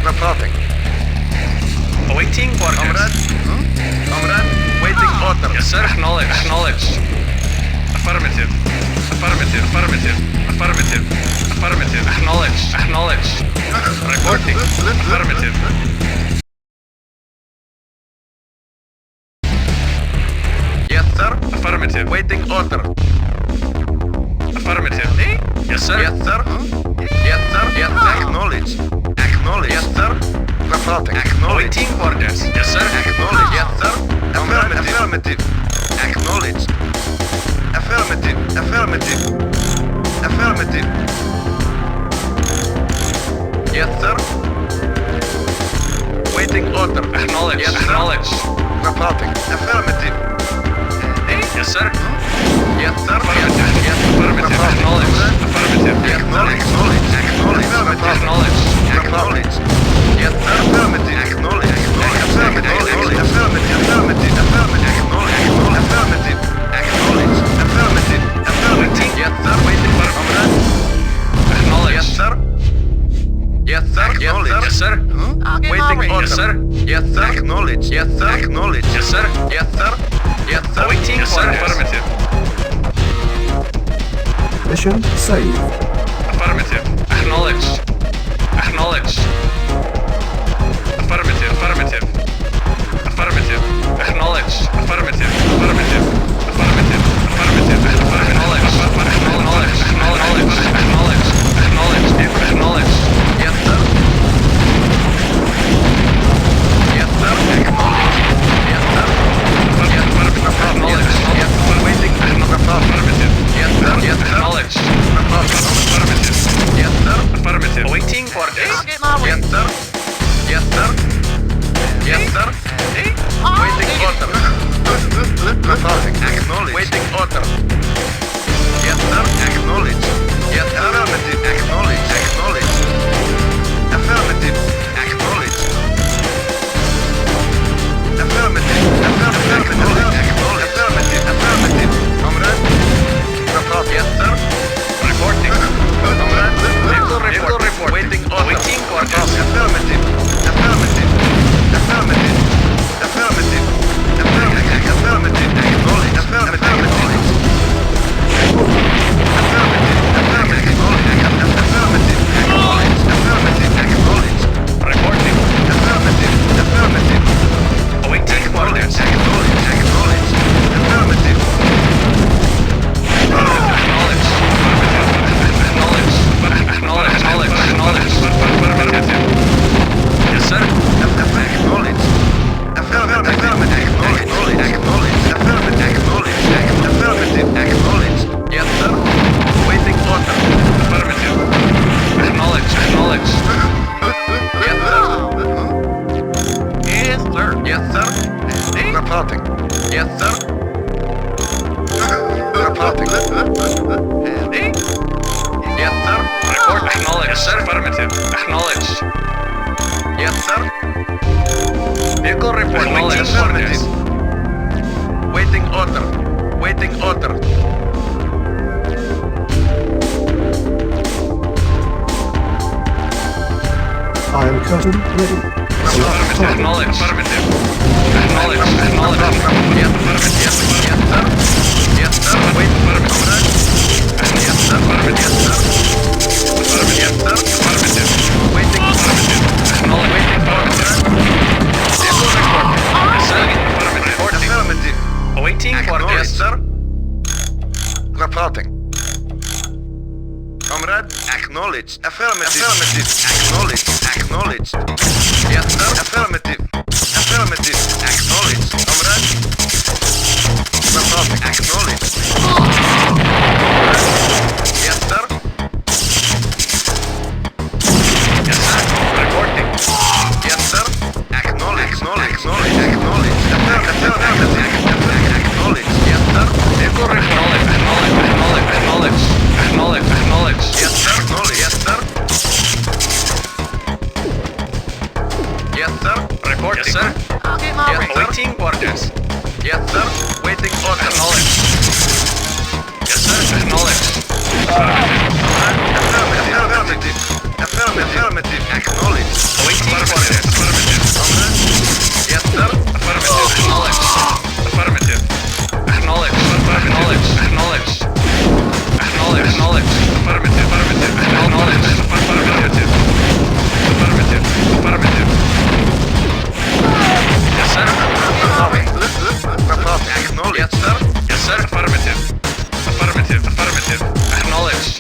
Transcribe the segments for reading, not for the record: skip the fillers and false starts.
Reporting. Awaiting orders. Comrade? Comrade? Waiting order. Yes, sir. Acknowledge. Acknowledge. Affirmative. Affirmative. Affirmative. Affirmative. Affirmative. Acknowledge. Acknowledge. Reporting. Affirmative. Yes, sir. Affirmative. Waiting order. Affirmative. Yes, sir. Yes, sir. Yes, sir. Yes, sir. Acknowledge. Acknowledge. Yes, sir. Reporting. Acknowledge. Awaiting orders. Yes, sir. Acknowledge. Yes, sir. Affirmative. Affirmative. Acknowledge. Affirmative. Affirmative. Affirmative. Yes, sir. Waiting order. Acknowledge. Yes, sir. Acknowledge. Reporting. Affirmative. Yes, sir. Yes, sir. Affirmative. Yes. Affirmative. Acknowledge. Affirmative. Acknowledge. Acknowledge. Acknowledge. Acknowledge. Yes, sir. Affirmative. Acknowledge. Affirmative. Affirmative. Affirmative. Affirmative. Acknowledge. Affirmative. Acknowledge. Affirmative. Affirmative. Yes, sir. Waiting for comrade. Acknowledge. Yes, sir. Yes, sir. Yes, sir. Waiting order. Yes, sir. Yes, sir. Acknowledge. Yes, sir. Acknowledge. Yes, sir. Yes, sir. Yes, sir. Awaiting Yes, sir. orders. Affirmative. Mission saved. Affirmative. Acknowledge. Acknowledge. Affirmative. Affirmative. Affirmative. Acknowledge. Affirmative. Affirmative. Affirmative. Affirmative. Acknowledge. Acknowledge. Acknowledge. Acknowledge. Acknowledge. Acknowledge. Yes, sir. Yes, sir. Acknowledge. Yes, sir. Acknowledge. Yes, sir. Waiting. Affirmative. Yes, sir. Yes, sir. Acknowledge. Affirmative. Affirmative. Yes, sir. Affirmative. Awaiting orders. Yes, sir. Yes, sir. Yes, sir. Waiting order. Reporting. Acknowledge. Waiting order. Yes, sir. Acknowledge. Yes, affirmative. Acknowledge. Acknowledge. Affirmative. Acknowledge. Affirmative. Affirmative. Acknowledge. Affirmative. Affirmative. Comrade. Report. Yes, sir. Reporting. Comrade. Vehicle report. Waiting order. Awaiting orders. Affirmative. Affirmative. Affirmative. Affirmative. Affirmative. Affirmative. Acknowledge. Affirmative. Acknowledge. Affirmative. Affirmative. Affirmative. Acknowledge. Affirmative. Acknowledge. Reporting. Affirmative. Affirmative. Awaiting orders. Acknowledge. Acknowledge. Affirmative. Acknowledge. Acknowledge. Acknowledge. Acknowledge. Affirmative. Yes, sir. Acknowledge. Affirmative. Affirmative. Acknowledge. Acknowledge. Affirmative. Acknowledge. Affirmative. Acknowledge. Yes, sir. Waiting order. Affirmative. Acknowledge. Acknowledge. Yes, sir. Yes, sir. Yes, sir. Reporting. Yes, sir. Reporting. Yes, sir. Report. Acknowledge. Yes, sir. Affirmative. Acknowledge. Yes, sir. Vehicle report. Awaiting Awaiting orders. Waiting order. Waiting order. I am curtain ready. Affirmative. Acknowledge. Affirmative. Acknowledge. Acknowledge. Yes, affirmative. Yes, yes, sir. Yes, sir. Wait, affirmative. Yes, sir. Affirmative. Yes, sir. Affirmative. Yes, sir. Affirmative. Waiting. Affirmative. Acknowledge. Waiting. Affirmative. Vehicle report. Yes, sir. Affirmative. Reporting. Affirmative. Awaiting Yes, orders. sir. Reporting. Comrade, acknowledge. Affirmative. Affirmative. Acknowledge. Acknowledged. Yes, sir. Affirmative. Affirmative. Acknowledged. Comrade. Reporting. Acknowledged. Yes, sir. Yes, sir. Reporting. Yes, sir. Acknowledge. Acknowledge. Acknowledge. Acknowledge. Affirmative. Acknowledge. Yes, sir. Vehicle report. Acknowledge. Acknowledge. Acknowledge. Acknowledge. Acknowledge. Yes, sir. Acknowledge. Yes, sir. Yes, sir. Report. Yes, sir. Yes, sir. Awaiting orders. Yes, sir. Waiting order. Acknowledge. Yes, sir. Acknowledge. Affirmative. Affirmative. Affirmative. Acknowledge. Awaiting Waiting orders. Affirmative. Comrade? Yes, sir. Affirmative. Acknowledged. Affirmative. Acknowledged. Acknowledged. Acknowledged. Acknowledged. Acknowledged. Affirmative. Affirmative. Acknowledged. Affirmative. Affirmative. Affirmative. Yes, sir. Acknowledge. Yes, sir. Yes, sir. Affirmative. Affirmative. Affirmative. Acknowledged.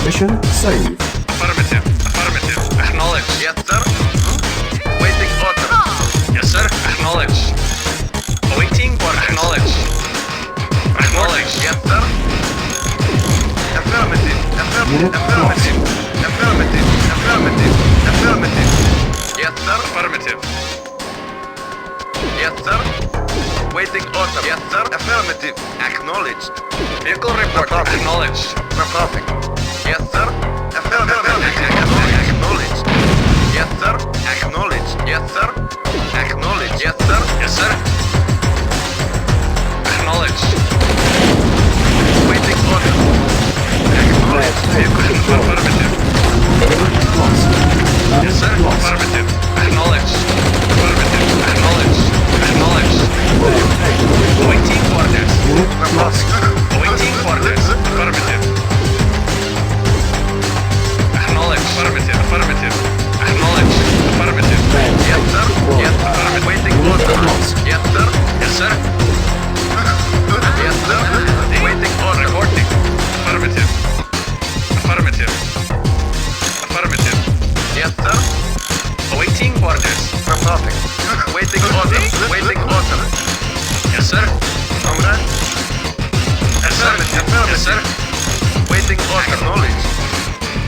Mission saved. Affirmative. Affirmative. Acknowledged. Yes, sir. Waiting order. Yes, sir. Acknowledged. Awaiting order. Acknowledged. Acknowledged. Yes, sir. Affirmative. Unit Affirmative. Affirmative. Affirmative. Affirmative. Yes, sir. Affirmative. Yes, sir. Waiting order. Yes, sir. Affirmative. Acknowledged. Vehicle report. Acknowledged. Reporting. Yes, sir. Affirmative. Acknowledged. Yes, sir. Acknowledged. Yes, sir. Acknowledged. Yes, sir. Yes, sir. Acknowledged. Waiting order. Acknowledged. Affirmative. Unit lost. Yes, sir. Unit lost. Affirmative. Acknowledged. Affirmative. Acknowledged. Acknowledged. Awaiting orders. Unit lost. Awaiting orders. Affirmative. Acknowledged. Affirmative. Affirmative. Acknowledged. Affirmative. Yes, sir. Yes, sir. Waiting order. Yes, sir. Yes, sir. Yes, sir. Waiting order. Reporting. Affirmative. Affirmative. Affirmative. Yes, sir. Awaiting orders. Reporting. Waiting order. Waiting order. Yes, sir. Comrade. Yes, sir. Yes, sir. Waiting order. Acknowledged.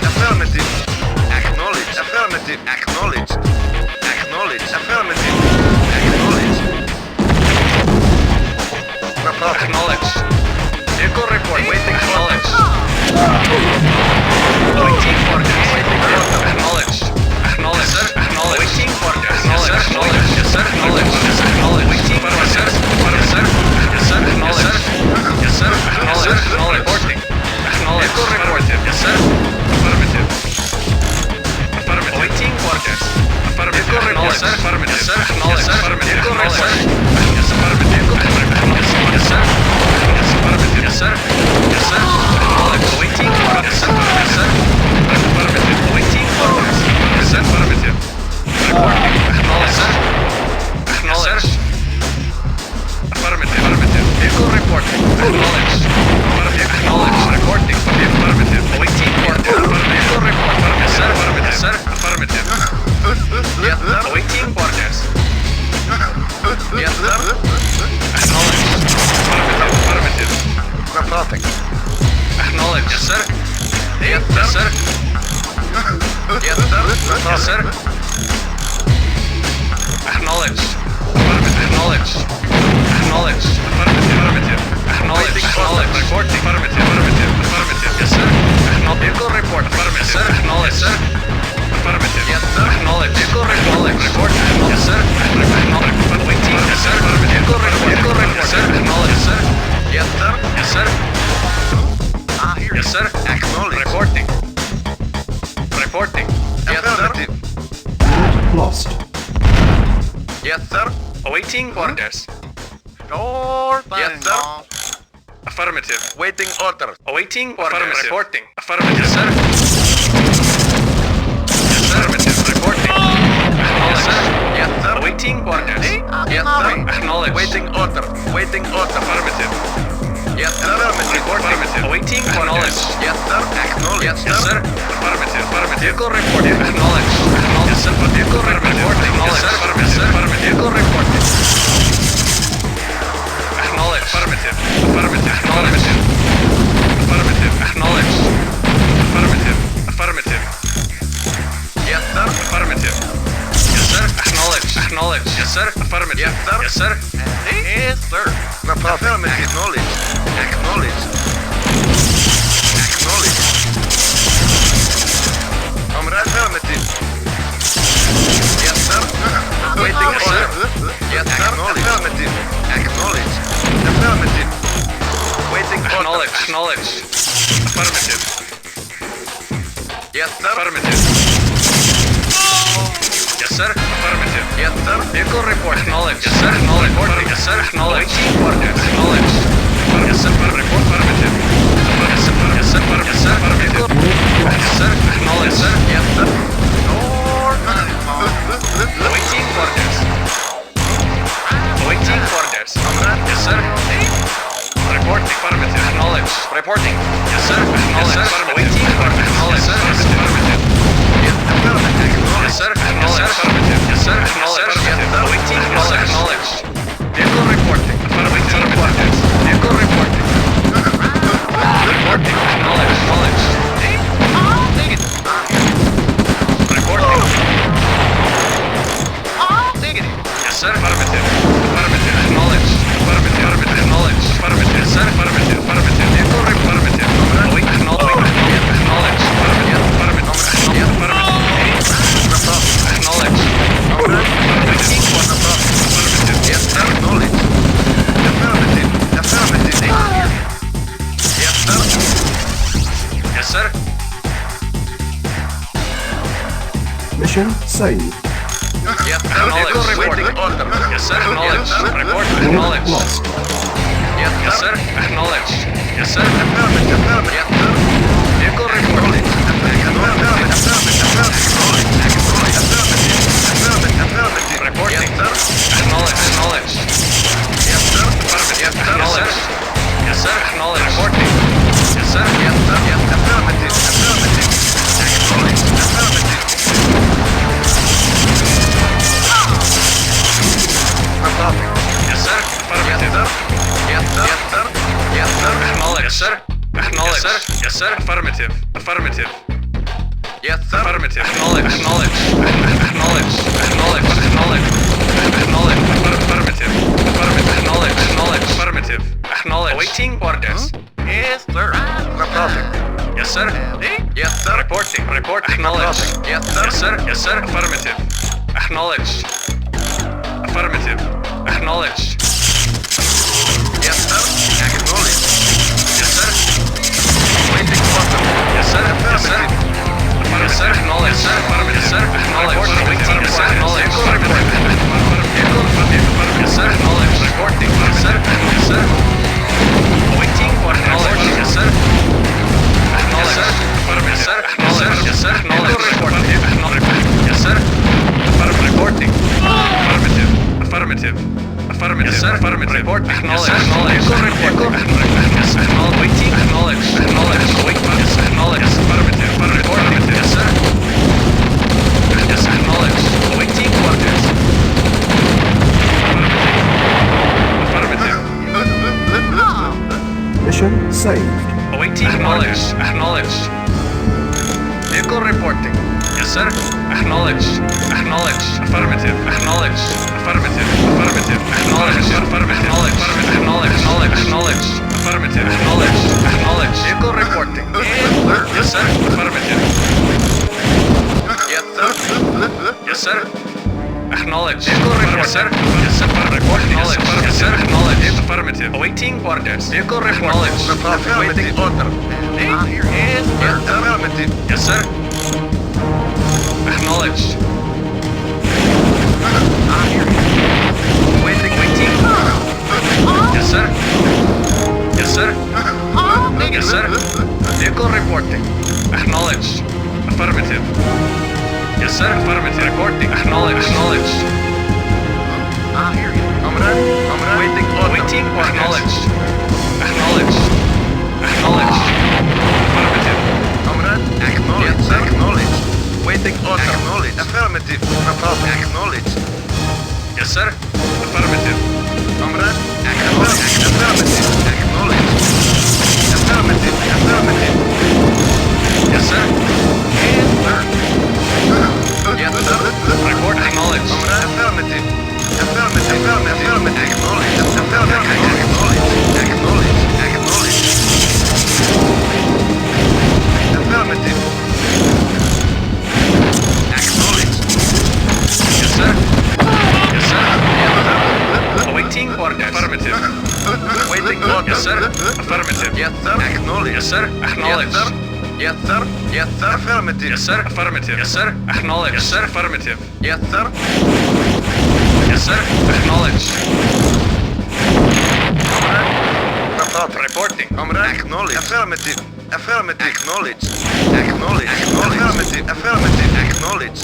Affirmative. Acknowledged. Affirmative. Acknowledged. Acknowledged. Affirmative. Acknowledged. Reporting. Acknowledged. Vehicle report. Waiting Acknowledged. Awaiting orders. Acknowledged. Acknowledged. Sir. Acknowledged. Waiting orders. Acknowledged. Acknowledged. Yes, sir. Acknowledged. Yes, acknowledged. Waiting orders. Yes, sir. Yes, sir. Acknowledged. Yes, sir. Acknowledged. Acknowledged. Reporting. Acknowledged. Vehicle reported. Yes, sir. Affirmative. Affirmative. Awaiting orders. Affirmative. Acknowledged. Yes, sir. Affirmative. Yes, sir. Acknowledged. Affirmative. Vehicle report. Yes, affirmative. Yes, sir. Yes, affirmative. Yes, sir. Yes, sir. Acknowledged. Awaiting orders. Yes, sir. Yes, sir. Affirmative. Awaiting orders. Yes, sir. Affirmative. Reporting. Acknowledged. Sir. Acknowledged. Affirmative. Affirmative. Vehicle reporting. Acknowledged. Affirmative. Acknowledged. Reporting. Affirmative. Awaiting order. Vehicle report. Yes, sir. Affirmative. Yes, sir. Affirmative. Yes, sir. Awaiting orders. Yes, sir. Acknowledged. Affirmative. Affirmative. Reporting. Acknowledged. Yes, sir. Yes, Yes, sir. sir. Yes, sir. Yes, sir. Acknowledged. Affirmative. Acknowledged. Acknowledged. Affirmative. Affirmative. Acknowledged. Acknowledged. Reporting. Affirmative. Affirmative. Affirmative. Yes, sir. Acknowledged. Vehicle report. Affirmative. Yes, sir. Acknowledged. Sir. Affirmative. Yes, sir. Acknowledged. Vehicle report. Report. Yes, sir. Acknowledged. Waiting. Yes, sir. Vehicle report. Vehicle report. Yes, sir. Acknowledged. Sir. Yes, sir. Yes, sir. Here. Yes, sir. Acknowledged. Reporting. Reporting. Yes, sir. Unit lost. Yes, sir. Awaiting orders. Yes, sir. Affirmative. Waiting order. Awaiting orders. Reporting. Affirmative. Yes, sir. Yes, sir. Affirmative. Reporting. Acknowledged. Yes, sir. Yes, sir. Awaiting orders. Yes, sir. Acknowledged. Waiting order. Waiting order. Affirmative. Yes, sir. Report. Affirmative. Awaiting orders. Yes, sir. Acknowledge. Yes, sir. Affirmative. Affirmative. Vehicle report. Acknowledged. Yes, sir. Vehicle report. Acknowledged. Yes, sir. Yes, sir. Affirmative. Vehicle report. Acknowledged. Affirmative. Affirmative. Acknowledged. Affirmative. Acknowledged. Affirmative. Affirmative. Yes, sir. Affirmative. Yes, sir. Acknowledged. Acknowledged. Yes, sir. Affirmative. Yes, sir. Yes, sir. Yes, sir. Affirmative. Acknowledge. Acknowledge. Acknowledge. Comrade. Affirmative. Yes, sir. Waiting Yes, order. sir. Yes, sir. Affirmative. Acknowledge. Affirmative. Waiting order. Acknowledged. Acknowledged. Affirmative. Yes, sir. Affirmative. sir. Vehicle report. Acknowledged. Yes, sir. Acknowledged. Yes, sir. Acknowledged. Waiting orders. Acknowledged. Yes, sir. Report. Affirmative. Yes, sir. Yes, sir. Yes, sir. Affirmative. Yes, sir. Acknowledged, sir. Yes, sir. Waiting orders. Waiting orders. Yes, sir. Report. Affirmative. Acknowledged. Reporting. Yes, sir. Acknowledged. Yes, sir. Waiting orders. Acknowledged, sir. Affirmative. Yes, sir. Acknowledged. Yes, sir. Acknowledged. Waiting orders. Acknowledged. Vehicle reporting. Affirmative. Orders. Vehicle reporting. Reporting. Acknowledged. Acknowledged. Reporting. Yes, sir. Affirmative. Affirmative. Acknowledged. Affirmative. Affirmative. Acknowledged. Affirmative. Yes, sir. Affirmative. Affirmative. Vehicle affirmative. Acknowledged. Acknowledged. Affirmative. Affirmative. Acknowledged. Yes, sir. Acknowledged. Affirmative. Affirmative. Yes, sir. Yes, sir. Mission saved. Yes, sir. Acknowledged. Waiting order. Yes, sir. Acknowledged. Report. Unit Acknowledged. lost. Yes, Yes, sir. Acknowledged. Yes, sir. Affirmative. Affirmative. Yes, sir. Vehicle reporting. Reporting. Yes, sir. Acknowledged. Acknowledged. Yes, sir. Affirmative. Yes, sir. Acknowledged. Yes, sir. Acknowledged. Reporting. Yes, sir. Yes, sir. Yes, affirmative. Affirmative. Acknowledged. Affirmative. Affirmative. Yes, sir. Affirmative. Yes, sir. Yes, sir. Yes, sir. Acknowledged. Yes, sir. Acknowledged. Yes, sir. Affirmative. Affirmative. Yes, sir. Affirmative. Acknowledged. Acknowledged. Acknowledged. Acknowledged. Acknowledged. Acknowledged. Affirmative. Affirmative. Acknowledged. Acknowledged. Affirmative. Acknowledged. Awaiting orders. Yes, sir. Affirmative. Yes, sir. Yes, sir. Reporting. Report. Acknowledged. Yes, sir. Yes, sir. Yes, sir. Affirmative. Acknowledged. Affirmative. Acknowledged. Yes, sir. Acknowledged. Yes, sir. Waiting order. Yes, sir. Yes, sir. Yes, sir. Acknowledged. Sir. Yes, sir. Acknowledged. Waiting. Yes, sir. Acknowledged. Yes, sir. Acknowledged. Reporting. Yes, sir. Yes, sir. Waiting for acknowledged. Yes, sir. Acknowledged. Yes, sir. Yes, sir. Acknowledged. Yes, sir. Acknowledged. Yes, sir. Reporting. Affirmative. Affirmative. Affirmative. Yes, sir. Affirmative. Report. Acknowledged. Acknowledged. Yes, sir. Waiting. Acknowledged. Acknowledged. Wait. Yes, acknowledged. Affirmative. Affirmative. Yes, sir. Yes, acknowledged. Waiting orders. Affirmative. Affirmative. Mission saved. Awaiting. Acknowledged. Acknowledged. Vehicle reporting. Yes, sir. Acknowledged. Acknowledged. Affirmative. Acknowledged. Affirmative. Affirmative. Acknowledged. Affirmative. Acknowledged. Acknowledged. Acknowledged. Affirmative. Acknowledged. Acknowledged. Vehicle reporting. Yes, sir. Affirmative. Yes, sir. Yes, sir. Acknowledged. Vehicle report. Yes, sir. Yes, sir. Report. Acknowledged. Yes, sir. Acknowledged. Affirmative. Awaiting orders. Vehicle acknowledged. Waiting order. Yes, sir. Affirmative. Yes, sir. Acknowledged. Waiting. Waiting. Yes, sir. Yes, sir. Yes, sir. Vehicle reporting. Acknowledged. Affirmative. Yes, sir. Affirmative. Reporting. Acknowledged. Acknowledged. Comrade. Comrade. Waiting order. Waiting. Acknowledged. Acknowledged. Acknowledged. Affirmative. Comrade. Acknowledged. Yes, sir. Acknowledged. Waiting order. Acknowledged. Affirmative. Acknowledged. Yes, sir. Affirmative. Comrade. Acknowledged. Affirmative. Acknowledged. Affirmative. Affirmative. Yes, sir. Yes, sir. Yes, sir. Report acknowledged. Comrade. Affirmative. Affirmative. Affirmative. Affirmative. Acknowledged. Affirmative. Acknowledged. Acknowledged. Acknowledged. Affirmative. Acknowledged. Yes, sir. Yes, sir. Yes, sir. Awaiting orders. Affirmative. Waiting order. Yes, sir. Affirmative. Yes, sir. Acknowledged. Yes, sir. Acknowledged. Yes, sir. Yes, sir. Affirmative. Yes, sir. Affirmative. Yes, sir. Acknowledged. Yes, sir. Affirmative. Yes, sir. Yes, sir. Acknowledged. Reporting. Comrade. Acknowledge. Affirmative. Affirmative. Acknowledge. Acknowledge. Affirmative. Affirmative. Acknowledge.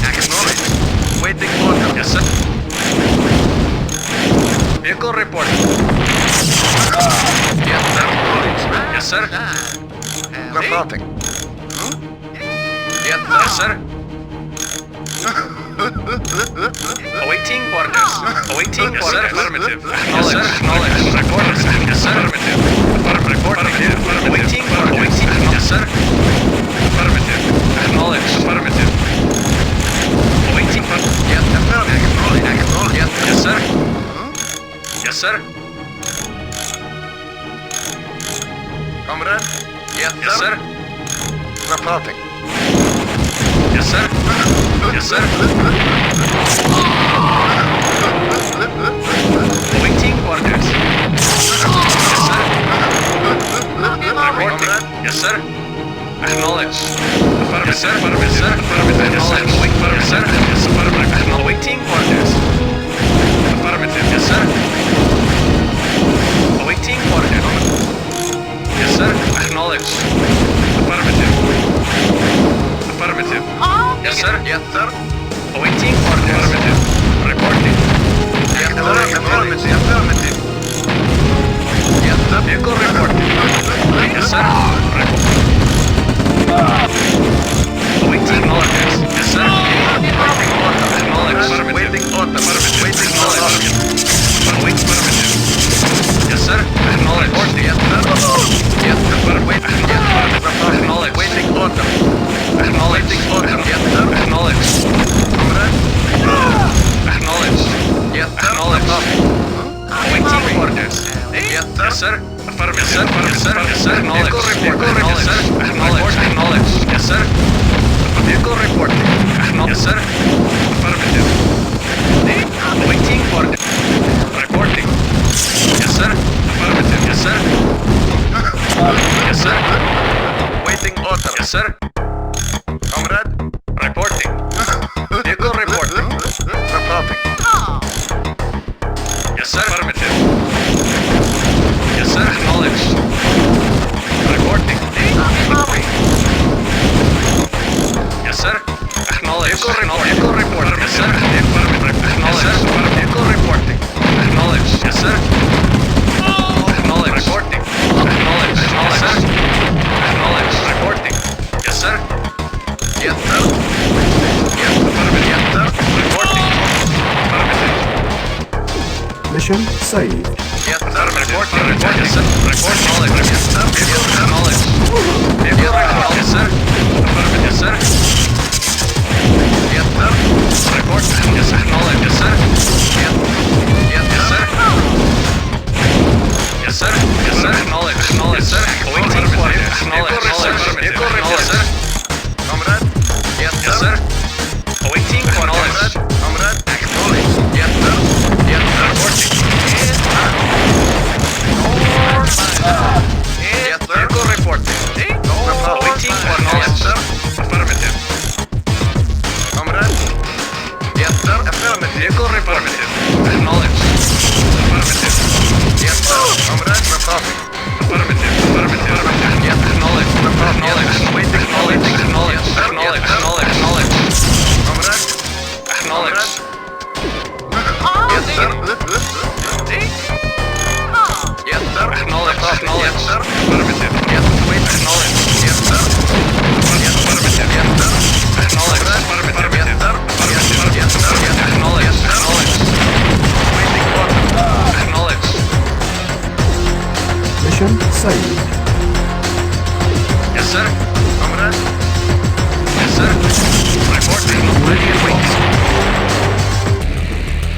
Acknowledge. Waiting order. Yes, sir. Vehicle reporting. Yes, sir. Acknowledge. Yes, sir. Reporting. Yes, sir. Awaiting orders. Awaiting orders. Yes, sir. Affirmative. Yes, sir. Acknowledged. Reporting. Yes, sir. Affirmative. Reporting. Awaiting orders. Awaiting. Yes, sir. Affirmative. Acknowledged. Affirmative. Awaiting. Yes, affirmative. Acknowledge. Acknowledge. Yes, sir. Yes, sir. Comrade. Yes, Yes, sir. Reporting. Yes, sir. Yes, sir. Awaiting orders. Yes, sir. Reporting. Yes, sir. Acknowledged. Yes, sir. Yes, sir. Acknowledged. Yes, sir. Yes, affirmative. Awaiting orders. Affirmative. Yes, sir. Awaiting orders. Yes, sir. Acknowledged. Affirmative. Affirmative. Yes, sir. Yes, sir. Awaiting orders. Affirmative. Reporting. Yes, sir. Affirmative. Affirmative. Yes, sir. Vehicle reporting. Yes, sir. Awaiting orders. Yes, sir. Acknowledged. Waiting order. Waiting Acknowledged. order. Awaiting affirmative. Yes, sir. Acknowledged. Yes, sir. Yes, sir. Waiting. Yes, sir. Acknowledged. Waiting order. Acknowledged. Waiting order. Yes, sir. Acknowledged. Comrade. Acknowledged. Yes, sir. Acknowledged. Awaiting orders. Yes, sir. Yes, sir. Affirmative. Yes, sir. Yes, sir. Yes, sir. Acknowledged. Acknowledged. Yes, sir. Acknowledged. Acknowledged. Yes, sir. Vehicle reporting. Yes, sir. Affirmative. Awaiting order. Reporting. Yes, sir. Affirmative. Yes, sir. Yes, sir. Waiting order. Yes, sir. Comrade. Reporting. Vehicle reporting. Reporting. Yes, sir. Affirmative. Yes, sir. Acknowledged. Reporting. Yes, sir. Acknowledged. Vehicle reporting. Yes, sir. Acknowledged. Vehicle reporting. Acknowledged. Yes, sir. Acknowledged. Reporting. Acknowledged. Yes, sir. Acknowledged. Reporting. Yes, sir. Yes, sir. Yes, affirmative. Yes, sir. Reporting. Affirmative. Mission saved. Yes, sir. Reporting. Yes, sir. Report knowledge. Yes, sir. Vehicle acknowledged. Vehicle report. Yes, sir. Affirmative. Yes, sir. Yes, sir. Report. Yes, acknowledged. Yes, sir. Yes. Yes, Yes, sir. sir. Yes, sir. Yes, sir. Acknowledged. Acknowledged. Yes, sir. Awaiting orders. Acknowledged. Vehicle report. Yes, sir. Comrade. Yes, Yes, sir. sir. Awaiting orders. Comrade. Acknowledge. Yes, sir. Yes, sir. Reporting. Yes, sir. Yes, sir. Vehicle reporting. Awaiting Yes, orders. sir. Affirmative. Comrade. Yes, sir. Affirmative. Vehicle affirmative. Acknowledged. Affirmative. Yes, sir. Comrade. Reporting. Affirmative. Affirmative. Yes, Acknowledged. Acknowledged. Waiting. Acknowledged. Acknowledged. Yes, sir. Acknowledged. Yes, sir. Acknowledged. Comrade. Acknowledged. Yes, sir. Yes, sir. Acknowledged. Yes, Acknowledged. sir. Affirmative. Yes, wait. Acknowledged. Yes, sir. Yes, Affirmative. yes, sir. Acknowledged. Yes, Affirmative. sir. Yes, sir. Yes, sir. Yes, sir. Acknowledged. Yes, sir. Acknowledged. Waiting order. Acknowledged. Mission saved. Yes, sir. Comrade. Yes, sir. Reporting. Ready and wait.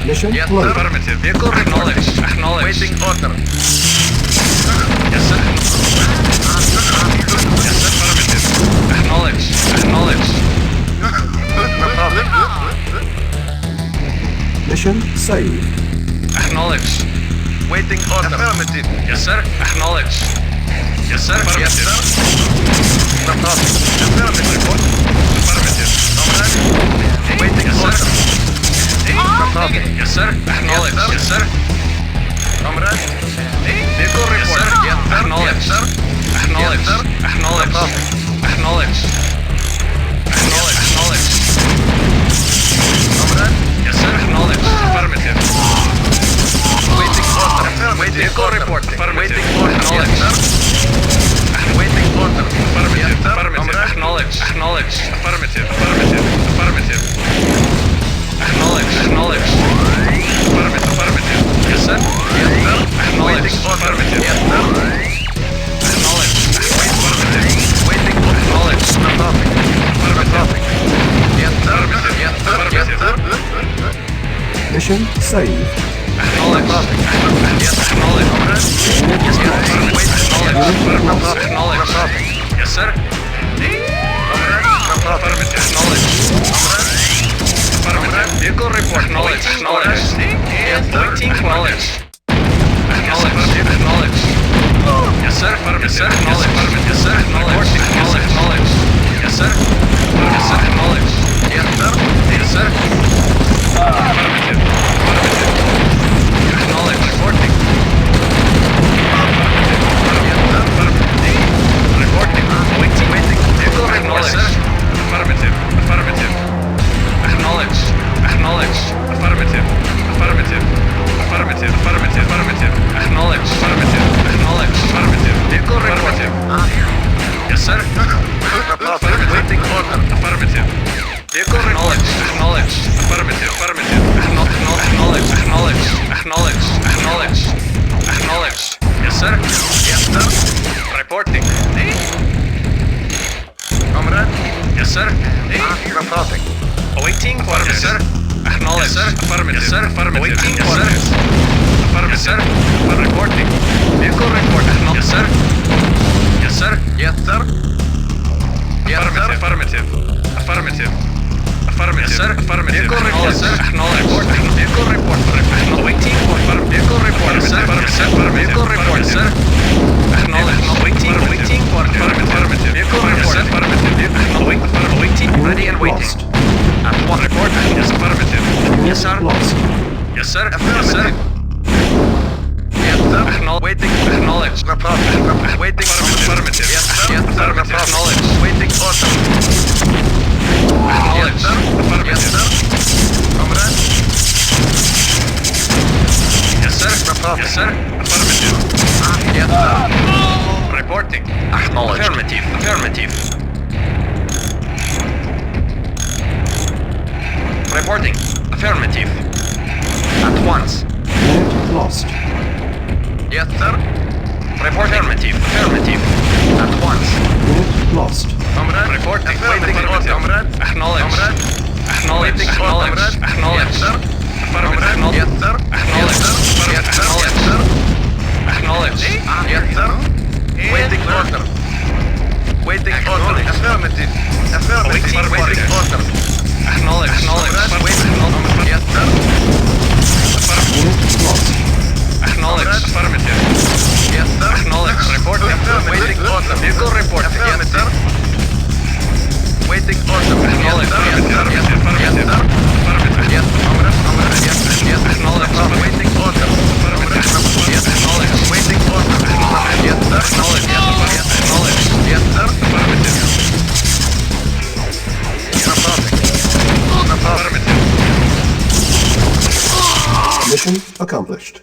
Mission Yes, loaded. Affirmative. Vehicle acknowledged. Acknowledged. Waiting order. Yes, sir. Yes, sir. Affirmative. Acknowledged. Acknowledged. Mission saved. Acknowledged. Waiting order. Affirmative. Yes, sir. Acknowledged. Yes, sir. Yes, Affirmative. sir. Affirmative. Affirmative. Comrade. Waiting Yes, order. sir. Affirmative. Yes, sir. Acknowledge. Yes, sir. Comrade. Vehicle report. Yes, sir. Acknowledge. Yes, sir. Acknowledge. Yes, sir. Acknowledge. Acknowledge. Acknowledge. Acknowledge. Comrade. Yes, sir. Acknowledge. Affirmative. Waiting order. Waiting Vehicle order. report. Affirmative. Waiting order. Acknowledge. Yes, sir. Waiting order. Affirmative. Yes, sir. Affirmative. Comrade. Acknowledge. Acknowledge. Affirmative. Affirmative. Affirmative. Acknowledge. Acknowledge. Affirmative. Affirmative. Yes, sir. Yes, sir. Acknowledge. Waiting order. Affirmative. Yes, sir. Acknowledge. Affirmative. Waiting order. Acknowledge. Affirmative. Affirmative. Yes, sir. Affirmative. Yes, sir. Yes, sir. Mission saved. Acknowledge. Yes, acknowledge. Yes, sir. Acknowledge. Acknowledge. Yes, sir. Affirmative. Acknowledge. Affirmative. Vehicle report. Acknowledge. Acknowledge. Waiting. Acknowledge. Acknowledge. Acknowledge. Yes, sir. Yes, sir. Acknowledge. Yes, sir. Acknowledge. Acknowledge. Acknowledge. Yes, sir. Yes, sir. Acknowledge. Yes, sir. Yes, sir. Affirmative. Affirmative. Acknowledge. Reporting. Reporting. Waiting. Vehicle acknowledge. Affirmative. Affirmative. Acknowledge. Acknowledge. Affirmative. Affirmative. Affirmative. Affirmative. Affirmative. Acknowledge. Affirmative. Acknowledge. Affirmative. Vehicle affirmative. Yes, sir. Affirmative. Waiting order. Affirmative. Vehicle acknowledge. Acknowledge. Affirmative. Affirmative. Acknowledge. Acknowledge. Acknowledge. Acknowledge. Acknowledge. Yes, sir. Yes, sir. Reporting. Comrade. Yes, sir. Reporting. Awaiting orders, sir. Acknowledge, sir. Affirmative. Yes, sir. Affirmative. Awaiting orders. Affirmative, sir. Reporting. Vehicle report. Yes, sir. Yes, sir. Yes, sir. Yes, sir. Affirmative. Affirmative. Affirmative. Yes, sir. Affirmative. Vehicle report, sir. Acknowledge. Vehicle report. Awaiting order. Vehicle report, sir. Vehicle report, sir. Acknowledge. Awaiting order. Affirmative. Vehicle report. Affirmative. Awaiting. Ready and waiting. Lost. At one report. Yes, affirmative. Yes, sir. Lost. Yes, sir. Yes, sir. Yes, sir. Waiting. Acknowledge. Reporting. Waiting. Affirmative. Yes, sir. Yes, sir. Acknowledge. Waiting order. Acknowledge. Yes, sir. Affirmative. Yes, sir. Comrade. Yes, sir. Yes, sir. Affirmative. Yes, sir. Reporting. Acknowledge. Affirmative. Affirmative. Reporting. Affirmative. At once. Unit lost. Yes, sir. Report. Affirmative. Affirmative. At once. Unit lost. Comrade. Reporting. Waiting order. Comrade. Acknowledge. Comrade. Acknowledge. Waiting for Acknowledge. comrade. Acknowledge. Yes, sir. Affirmative. Comrade. Yes, sir. Acknowledge. Yes, sir. Yes, sir. Yes, sir. Acknowledge. Yes, sir. Waiting order. Waiting order. Affirmative. Affirmative. Waiting order. Acknowledge. Acknowledge. Comrade. Yes, sir. Unit lost. Acknowledge. Affirmative. Yes, sir. Acknowledge. Reporting. Waiting order. Vehicle report. Yes, sir. Waiting order. Acknowledge. Yes, sir. Yes, sir. Yes, sir. Affirmative. Yes, comrade. Comrade. Yes, yes. Acknowledge. Waiting order. Yes, Acknowledge. waiting order. Yes, sir. Acknowledge. Yes, Acknowledge. yes, sir. Affirmative. Affirmative. Affirmative. Mission accomplished.